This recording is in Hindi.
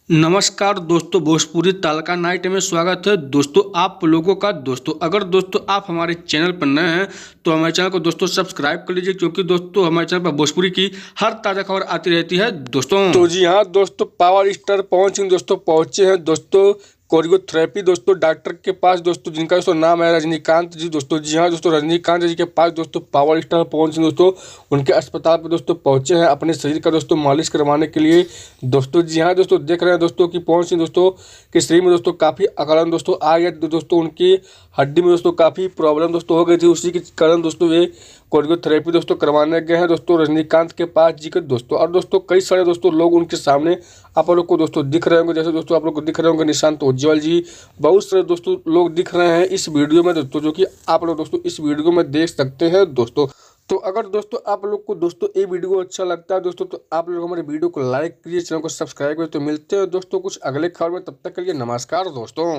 नमस्कार दोस्तों, भोजपुरी तड़का नाइट में स्वागत है। दोस्तों आप लोगों का अगर दोस्तों आप हमारे चैनल पर नए हैं तो हमारे चैनल को दोस्तों सब्सक्राइब कर लीजिए, क्योंकि दोस्तों हमारे चैनल पर भोजपुरी की हर ताज़ा खबर आती रहती है दोस्तों। तो जी हाँ दोस्तों, पावर स्टार पहुंचे हैं दोस्तों कोरियोथेरेपी दोस्तों डॉक्टर के पास दोस्तों, जिनका दोस्तों नाम है रजनीकांत जी दोस्तों। जी हाँ दोस्तों, रजनीकांत जी के पास दोस्तों पावर स्टार पहुंचे दोस्तों, उनके अस्पताल पर दोस्तों पहुंचे हैं अपने शरीर का दोस्तों मालिश करवाने के लिए दोस्तों। जी हाँ दोस्तों, देख रहे हैं दोस्तों कि पहुंचे दोस्तों कि शरीर में दोस्तों काफ़ी अकड़न दोस्तों आ गया दोस्तों, उनकी हड्डी में दोस्तों काफ़ी प्रॉब्लम दोस्तों हो गई थी, उसी के कारण दोस्तों वे कोरियोथेरेपी दोस्तों करवाने गए हैं दोस्तों रजनीकांत के पास जी के दोस्तों। और दोस्तों कई सारे दोस्तों लोग उनके सामने आप लोग को दोस्तों दिख रहे होंगे, जैसे दोस्तों आप लोग को दिख रहे होंगे निशांत उज्ज्वल जी, बहुत सारे दोस्तों लोग दिख रहे हैं इस वीडियो में दोस्तों, जो कि आप लोग दोस्तों इस वीडियो में देख सकते हैं दोस्तों। तो अगर दोस्तों आप लोग को दोस्तों ये वीडियो अच्छा लगता है दोस्तों, तो आप लोग हमारे वीडियो को लाइक कीजिए, चैनल को सब्सक्राइब करिए। तो मिलते हैं दोस्तों कुछ अगले खबर में, तब तक के लिए नमस्कार दोस्तों।